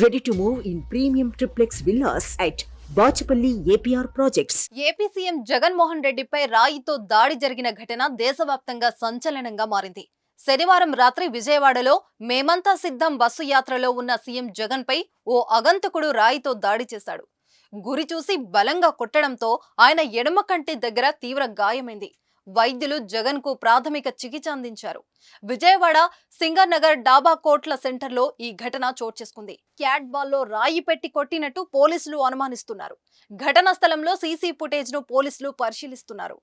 Ready to move in premium triplex villas at Bachupally APR projects. AP CM Jaganmohan రెడ్డిపై రాయితో దాడి జరిగిన ఘటన దేశవ్యాప్తంగా సంచలనంగా మారింది. శనివారం రాత్రి విజయవాడలో మేమంతా సిద్ధం బస్సు యాత్రలో ఉన్న సీఎం జగన్ పై ఓ అగంతకుడు రాయితో దాడి చేశాడు. గురి చూసి బలంగా కొట్టడంతో ఆయన ఎడమ కంటి దగ్గర తీవ్ర గాయమైంది. వైద్యులు జగన్ కు ప్రాథమిక చికిత్స అందించారు. విజయవాడ సింగర్ నగర్ డాబా కోట్ల సెంటర్లో ఈ ఘటన చోటు చేసుకుంది. క్యాట్ బాల్ లో రాయి పెట్టి కొట్టినట్టు పోలీసులు అనుమానిస్తున్నారు. ఘటనా స్థలంలో సీసీ ఫుటేజ్ ను పోలీసులు పరిశీలిస్తున్నారు.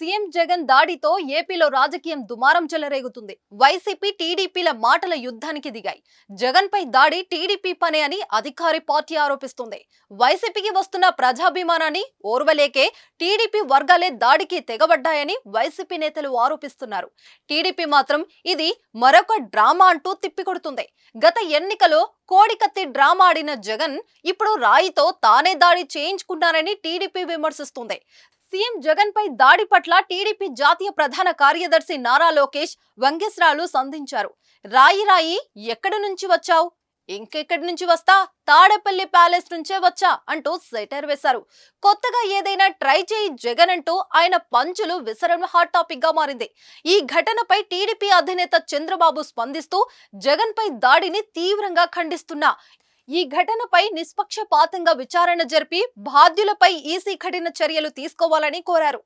సీఎం జగన్ దాడితో ఏపీలో రాజకీయం దుమారం చెలరేగుతుంది. వైసీపీ టీడీపీల మాటల యుద్ధానికి దిగాయి. జగన్ పై దాడి టీడీపీ పనే అని అధికారి పార్టీ ఆరోపిస్తుంది. వైసీపీకి వస్తున్న ప్రజాభిమానాన్ని ఓర్వలేకే టీడీపీ వర్గాలే దాడికి తెగబడ్డాయని వైసీపీ నేతలు ఆరోపిస్తున్నారు. టీడీపీ మాత్రం ఇది మరొక డ్రామా అంటూ తిప్పికొడుతుంది. గత ఎన్నికలో కోడికత్తి డ్రామా ఆడిన జగన్ ఇప్పుడు రాయితో తానే దాడి చేయించుకున్నారని టీడీపీ విమర్శిస్తుంది. సీఎం జగన్ పై దాడి పట్ల టీడీపీ జాతీయ ప్రధాన కార్యదర్శి నారా లోకేష్ వ్యంగ్యాస్త్రాలు సంధించారు. రాయి ఎక్కడి నుంచి వచ్చావు, ఇంకెక్కడి నుంచి వస్తా, తాడేపల్లి ప్యాలెస్ నుంచే వచ్చా అంటూ సెటర్ వేశారు. కొత్తగా ఏదైనా ట్రై చేయి జగన్ అంటూ ఆయన పంచులు విసరడం హాట్ టాపిక్ గా మారింది. ఈ ఘటనపై టీడీపీ అధినేత చంద్రబాబు స్పందిస్తూ జగన్ పై దాడిని తీవ్రంగా ఖండిస్తున్నా, ఈ ఘటనపై నిష్పక్షపాతంగా విచారణ జరిపి బాధ్యులపై ఈసీ కఠిన చర్యలు తీసుకోవాలని కోరారు.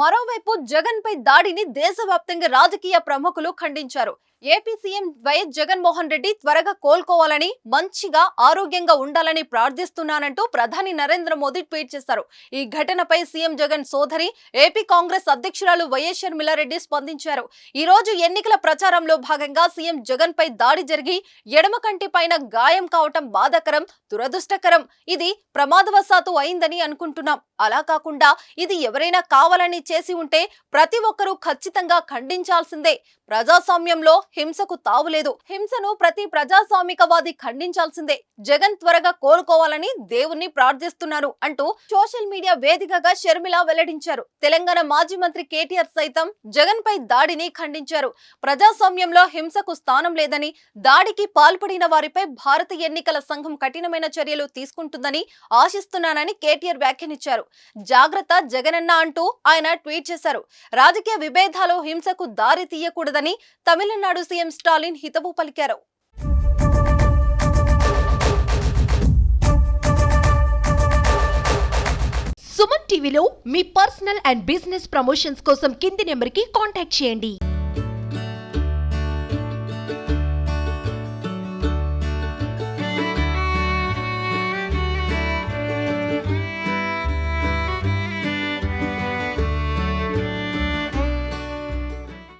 మరోవైపు జగన్ పై దాడిని దేశవ్యాప్తంగా రాజకీయ ప్రముఖులు ఖండించారు. AP CM YS Jaganmohan Reddy త్వరగా కోలుకోవాలని, మంచిగా ఆరోగ్యంగా ఉండాలని ప్రార్థిస్తున్నానంటూ ప్రధాని నరేంద్ర మోదీ ట్వీట్ చేశారు. ఈ ఘటనపై సీఎం జగన్ సోదరి ఏపీ కాంగ్రెస్ అధ్యక్షురాలు వైఎస్ షర్మిలారెడ్డి స్పందించారు. ఈ రోజు ఎన్నికల ప్రచారంలో భాగంగా సీఎం జగన్ పై దాడి జరిగి ఎడమ కంటి పైన గాయం కావటం బాధాకరం, దురదృష్టకరం. ఇది ప్రమాదవశాత్తు అయిందని అనుకుంటున్నాం. అలా కాకుండా ఇది ఎవరైనా కావాలని చేసి ఉంటే ప్రతి ఒక్కరూ ఖచ్చితంగా ఖండించాల్సిందే. ప్రజాస్వామ్యంలో హింసకు తావులేదు. హింసను ప్రతి ప్రజాస్వామికవాది ఖండించాల్సిందే. జగన్ త్వరగా కోలుకోవాలని దేవుణ్ణి ప్రార్థిస్తున్నారు అంటూ సోషల్ మీడియా వేదికగా షర్మిల వెల్లడించారు. తెలంగాణ మాజీ మంత్రి కేటీఆర్ సైతం జగన్ పై దాడిని ఖండించారు. ప్రజాస్వామ్యంలో హింసకు స్థానం లేదని, దాడికి పాల్పడిన వారిపై భారత ఎన్నికల సంఘం కఠినమైన చర్యలు తీసుకుంటుందని ఆశిస్తున్నానని కేటీఆర్ వ్యాఖ్యానించారు. జాగ్రత్త జగనన్న అంటూ ఆయన ట్వీట్ చేశారు. రాజకీయ విభేదాలు హింసకు దారి తీయకూడదని తమిళనాడు సీఎం స్టాలిన్ హితవు పలికారు. సుమన్ టీవీలో మీ పర్సనల్ అండ్ బిజినెస్ ప్రమోషన్స్ కోసం కింది నెంబర్కి కాంటాక్ట్ చేయండి.